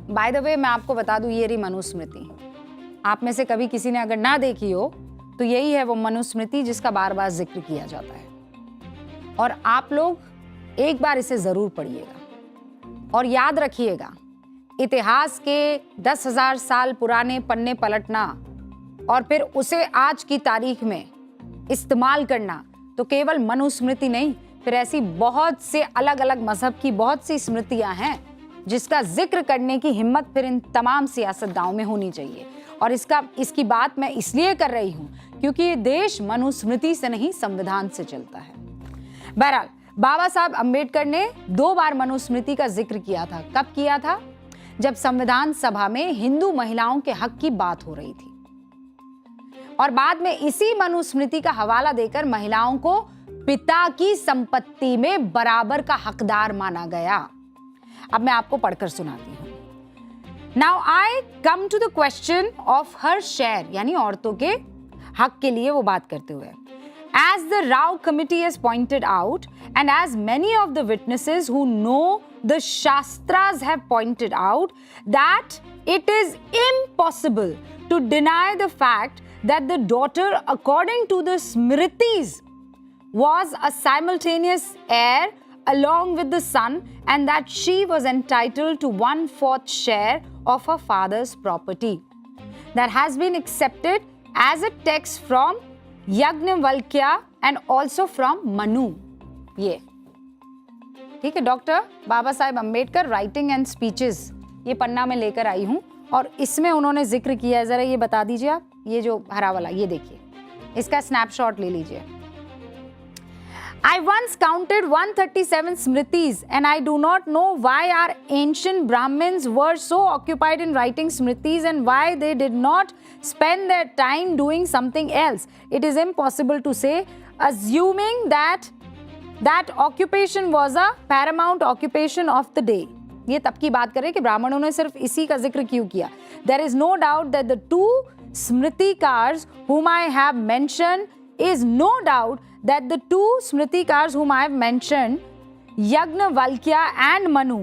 By the way मैं आपको बता दूं, ये रही मनुस्मृति। आप में से कभी किसी ने अगर ना देखी हो तो यही है वो मनुस्मृति जिसका बार बार जिक्र किया जाता है। और आप लोग एक बार इसे जरूर पढ़िएगा और याद रखिएगा, इतिहास के 10,000 साल पुराने पन्ने पलटना और फिर उसे आज की तारीख में इस्तेमाल करना तो केवल मनुस्मृति नहीं, फिर ऐसी बहुत से अलग अलग मजहब की बहुत सी स्मृतियां हैं जिसका जिक्र करने की हिम्मत फिर इन तमाम सियासतदानों में होनी चाहिए। और इसकी बात मैं इसलिए कर रही हूं क्योंकि ये देश मनुस्मृति से नहीं संविधान से चलता है। बहरहाल, बाबा साहब अंबेडकर ने 2 बार मनुस्मृति का जिक्र किया था। कब किया था? जब संविधान सभा में हिंदू महिलाओं के हक की बात हो रही थी और बाद में इसी मनुस्मृति का हवाला देकर महिलाओं को पिता की संपत्ति में बराबर का हकदार माना गया। अब मैं आपको पढ़कर सुनाती हूं। Now I come to the question of her share, यानी औरतों के हक के लिए वो बात करते हुए। As the Rao committee has pointed out, and as many of the witnesses who know the Shastras have pointed out, that it is impossible to deny the fact that the daughter, according to the Smritis, was a simultaneous heir along with the son, and that she was entitled to 1/4 share of her father's property. That has been accepted as a text from Yajnavalkya and also from Manu. ये ठीक है, doctor Baba Saheb Ambedkar writing and speeches, ये पन्ना में लेकर आई हूं और इसमें उन्होंने जिक्र किया है। जरा ये बता दीजिए आप, ये जो हरा वाला, ये देखिए, इसका स्नैपशॉट ले लीजिए। I once counted 137 smritis and I do not know why our ancient Brahmins were so occupied in writing smritis and why they did not spend their time doing something else. It is impossible to say, assuming that occupation was a paramount occupation of the day. ये तब की बात करें कि ब्राह्मणों ने सिर्फ इसी का जिक्र क्यों किया। There is no doubt that the 2 smritikars whom I have mentioned is no doubt that the 2 smritikars whom I have mentioned, Yajnavalkya and Manu,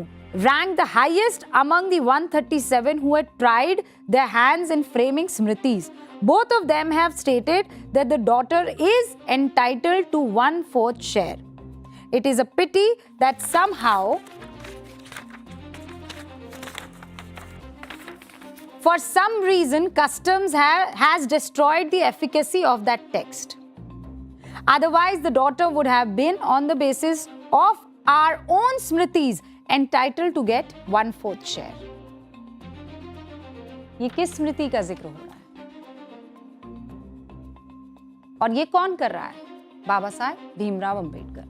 ranked the highest among the 137 who had tried their hands in framing smritis. Both of them have stated that the daughter is entitled to 1/4 share. It is a pity that somehow, for some reason, customs has destroyed the efficacy of that text. Otherwise, the daughter would have been, on the basis of our own smritis, entitled to get 1/4 share. ये किस स्मृति का जिक्र हो रहा है और ये कौन कर रहा है? बाबा साहेब भीमराव अंबेडकर।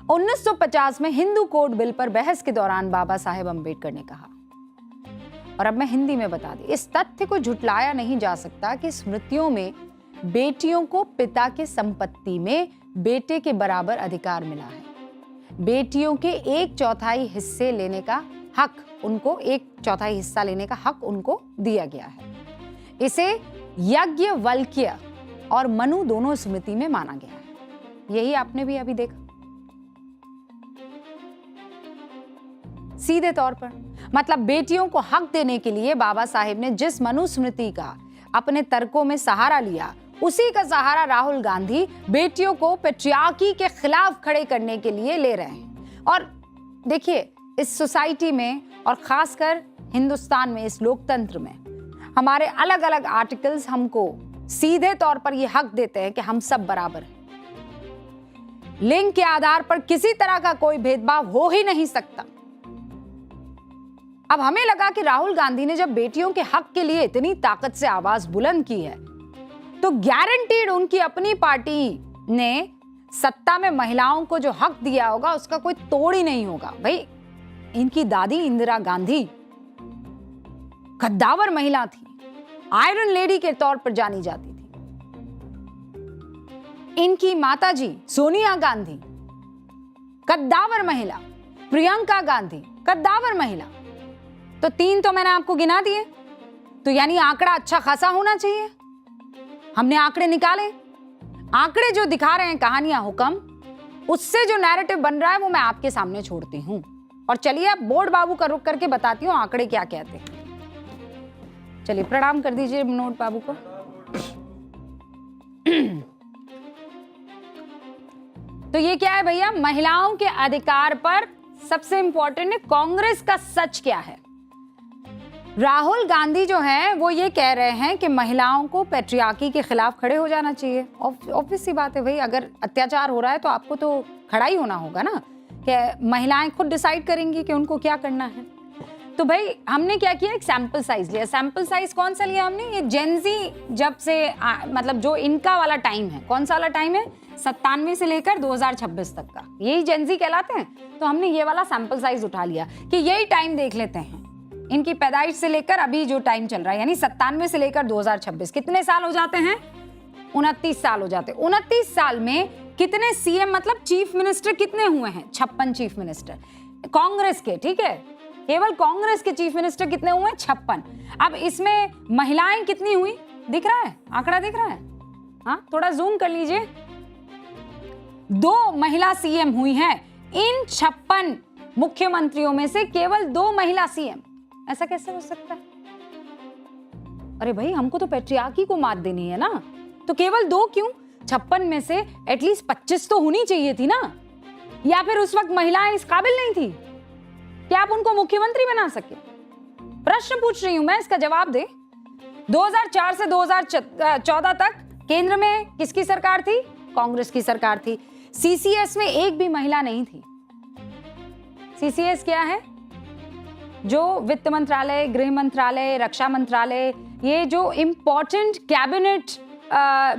1950 में हिंदू कोड बिल पर बहस के दौरान बाबा साहेब अंबेडकर ने कहा, और अब मैं हिंदी में बता दी, इस तथ्य को झुटलाया नहीं जा सकता कि स्मृतियों में बेटियों को पिता के संपत्ति में बेटे के बराबर अधिकार मिला है। बेटियों के 1/4 हिस्से लेने का हक, उनको 1/4 हिस्सा लेने का हक उनको दिया गया है। इसे यज्ञवल्क्य और मनु दोनों स्मृति में माना गया है। यही आपने भी अभी देखा। सीधे तौर पर मतलब बेटियों को हक देने के लिए बाबा साहेब ने जिस मनुस्मृति का अपने तर्कों में सहारा लिया, उसी का सहारा राहुल गांधी बेटियों को पेट्रियार्की के खिलाफ खड़े करने के लिए ले रहे हैं। और देखिए, इस सोसाइटी में और खासकर हिंदुस्तान में, इस लोकतंत्र में, हमारे अलग अलग आर्टिकल्स हमको सीधे तौर पर यह हक देते हैं कि हम सब बराबर हैं। लिंग के आधार पर किसी तरह का कोई भेदभाव हो ही नहीं सकता। अब हमें लगा कि राहुल गांधी ने जब बेटियों के हक के लिए इतनी ताकत से आवाज बुलंद की है तो गारंटीड उनकी अपनी पार्टी ने सत्ता में महिलाओं को जो हक दिया होगा उसका कोई तोड़ ही नहीं होगा। भाई, इनकी दादी इंदिरा गांधी कद्दावर महिला थी, आयरन लेडी के तौर पर जानी जाती थी। इनकी माताजी सोनिया गांधी कद्दावर महिला, प्रियंका गांधी कद्दावर महिला। तो 3 तो मैंने आपको गिना दिए, तो यानी आंकड़ा अच्छा खासा होना चाहिए। हमने आंकड़े निकाले, आंकड़े जो दिखा रहे हैं कहानियां हुक्म, उससे जो नैरेटिव बन रहा है वो मैं आपके सामने छोड़ती हूं। और चलिए अब बोर्ड बाबू का रुख करके बताती हूँ आंकड़े क्या कहते हैं। चलिए प्रणाम कर दीजिए नोट बाबू को। तो ये क्या है भैया, महिलाओं के अधिकार पर सबसे इंपॉर्टेंट है कांग्रेस का सच क्या है। राहुल गांधी जो है वो ये कह रहे हैं कि महिलाओं को पैट्रियार्की के खिलाफ खड़े हो जाना चाहिए। ऑब्वियस सी बात है भाई, अगर अत्याचार हो रहा है तो आपको तो खड़ा ही होना होगा ना, कि महिलाएं खुद डिसाइड करेंगी कि उनको क्या करना है। तो भाई हमने क्या किया, एक सैंपल साइज लिया। सैंपल साइज कौन सा लिया हमने, ये जेनजी जब से मतलब जो इनका वाला टाइम है, कौन सा वाला टाइम है, 97 से लेकर 2026 तक का, यही जेनजी कहलाते हैं। तो हमने ये वाला सैंपल साइज उठा लिया कि यही टाइम देख लेते हैं, इनकी पैदाइश से लेकर अभी जो टाइम चल रहा है, यानी 97 से लेकर 2026 कितने साल हो जाते हैं, 29 साल हो जाते हैं। 29 साल में कितने सीएम मतलब चीफ मिनिस्टर कितने हुए हैं, 56 चीफ मिनिस्टर कांग्रेस के, ठीक है, केवल कांग्रेस के चीफ मिनिस्टर कितने हुए, 56। अब इसमें महिलाएं कितनी हुई, दिख रहा है आंकड़ा, दिख रहा है, हाँ थोड़ा जूम कर लीजिए। 2 महिला सीएम हुई हैं। इन 56 मुख्यमंत्रियों में से केवल 2 महिला सीएम, ऐसा कैसे हो सकता है? अरे भाई हमको तो पैट्रियार्की को मात देनी है ना, तो केवल 2 क्यों, 56 में से एटलीस्ट 25 तो होनी चाहिए थी ना। या फिर उस वक्त महिलाएं इस काबिल नहीं थी कि आप उनको मुख्यमंत्री बना सके? प्रश्न पूछ रही हूं मैं, इसका जवाब दे। 2004 से 2014 तक केंद्र में किसकी सरकार थी, कांग्रेस की सरकार थी। सीसीएस में एक भी महिला नहीं थी। सीसीएस क्या है, जो वित्त मंत्रालय, गृह मंत्रालय, रक्षा मंत्रालय, ये जो इंपॉर्टेंट कैबिनेट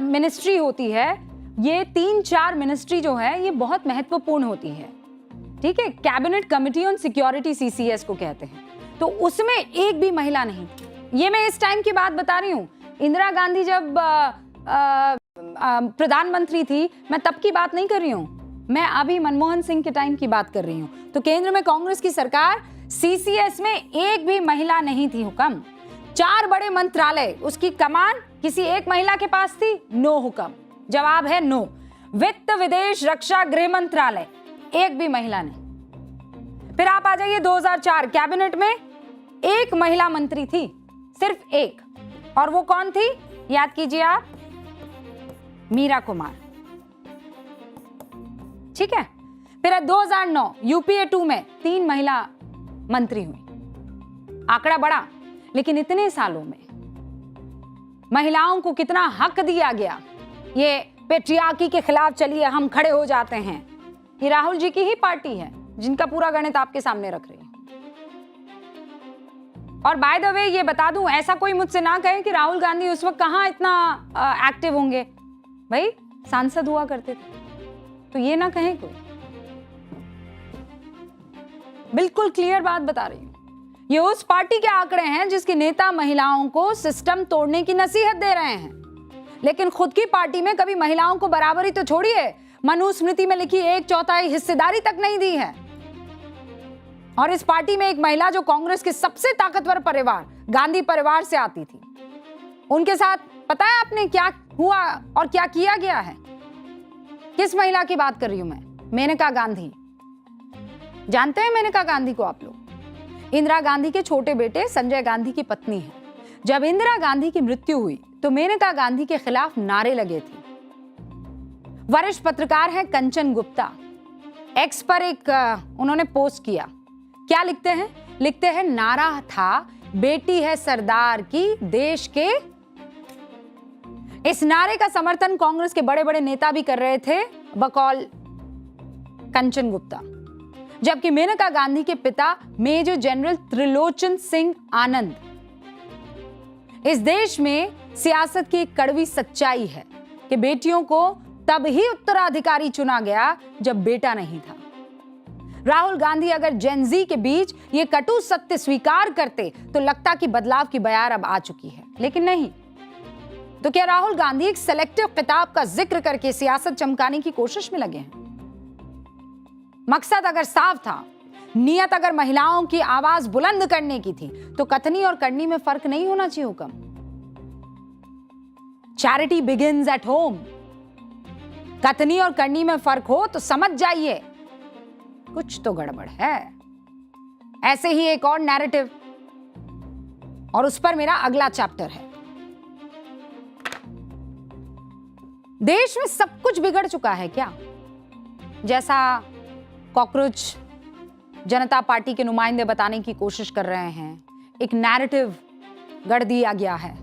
मिनिस्ट्री होती है, ये 3-4 मिनिस्ट्री जो है ये बहुत महत्वपूर्ण होती है, ठीक है। Cabinet committee on security CCS को कहते हैं। तो उसमें एक भी महिला नहीं थी। ये मैं इस टाइम की बात बता रही हूँ, इंदिरा गांधी जब प्रधानमंत्री थी, मैं तब की बात नहीं कर रही हूँ, मैं अभी मनमोहन सिंह के टाइम की बात कर रही हूँ। तो केंद्र में कांग्रेस की सरकार, सीसीएस में एक भी महिला नहीं थी। हुक्म, 4 बड़े मंत्रालय, उसकी कमान किसी एक महिला के पास थी, नो हुक्म, जवाब है नो। वित्त, विदेश, रक्षा, गृह मंत्रालय, एक भी महिला नहीं। फिर आप आ जाइए 2004, कैबिनेट में एक महिला मंत्री थी, सिर्फ एक, और वो कौन थी, याद कीजिए आप, मीरा कुमार, ठीक है। फिर 2009 यूपीए 2 में 3 महिला मंत्री हुई। आंकड़ा बढ़ा, लेकिन इतने सालों में महिलाओं को कितना हक दिया गया। ये पैट्रियार्की के खिलाफ चलिए हम खड़े हो जाते हैं, ये राहुल जी की ही पार्टी है जिनका पूरा गणित आपके सामने रख रही है। और बाय द वे ये बता दूं, ऐसा कोई मुझसे ना कहे कि राहुल गांधी उस वक्त कहां इतना एक्टिव होंगे, भाई सांसद हुआ करते थे, तो ये ना कहें कोई। बिल्कुल क्लियर बात बता रही हूं। ये उस पार्टी के आंकड़े हैं जिसके नेता महिलाओं को सिस्टम तोड़ने की नसीहत दे रहे हैं, लेकिन खुद की पार्टी में कभी महिलाओं को बराबरी तो छोड़िए, मनुस्मृति में लिखी 1/4 हिस्सेदारी तक नहीं दी है। और इस पार्टी में एक महिला जो कांग्रेस के सबसे ताकतवर परिवार गांधी परिवार से आती थी, उनके साथ पता है आपने क्या हुआ और क्या किया गया है? किस महिला की बात कर रही हूं मैं? मेनका गांधी। जानते हैं मेनका गांधी को आप लोग? इंदिरा गांधी के छोटे बेटे संजय गांधी की पत्नी है। जब इंदिरा गांधी की मृत्यु हुई तो मेनका गांधी के खिलाफ नारे लगे थे। वरिष्ठ पत्रकार हैं कंचन गुप्ता, एक्स पर एक उन्होंने पोस्ट किया। क्या लिखते हैं? लिखते हैं, नारा था बेटी है सरदार की देश के। इस नारे का समर्थन कांग्रेस के बड़े बड़े नेता भी कर रहे थे, बकौल कंचन गुप्ता। जबकि मेनका गांधी के पिता मेजर जनरल त्रिलोचन सिंह आनंद, इस देश में सियासत की एक कड़वी सच्चाई है कि बेटियों को तब ही उत्तराधिकारी चुना गया जब बेटा नहीं था। राहुल गांधी अगर जेनजी के बीच ये कटु सत्य स्वीकार करते तो लगता कि बदलाव की बयार अब आ चुकी है, लेकिन नहीं। तो क्या राहुल गांधी एक सेलेक्टिव किताब का जिक्र करके सियासत चमकाने की कोशिश में लगे हैं? मकसद अगर साफ था, नियत अगर महिलाओं की आवाज बुलंद करने की थी, तो कथनी और करनी में फर्क नहीं होना चाहिए। हुक्म, चैरिटी बिगिंस एट होम। कथनी और करनी में फर्क हो तो समझ जाइए कुछ तो गड़बड़ है। ऐसे ही एक और नैरेटिव, और उस पर मेरा अगला चैप्टर है। देश में सब कुछ बिगड़ चुका है क्या, जैसा कॉकरोच जनता पार्टी के नुमाइंदे बताने की कोशिश कर रहे हैं? एक नैरेटिव गढ़ दिया गया है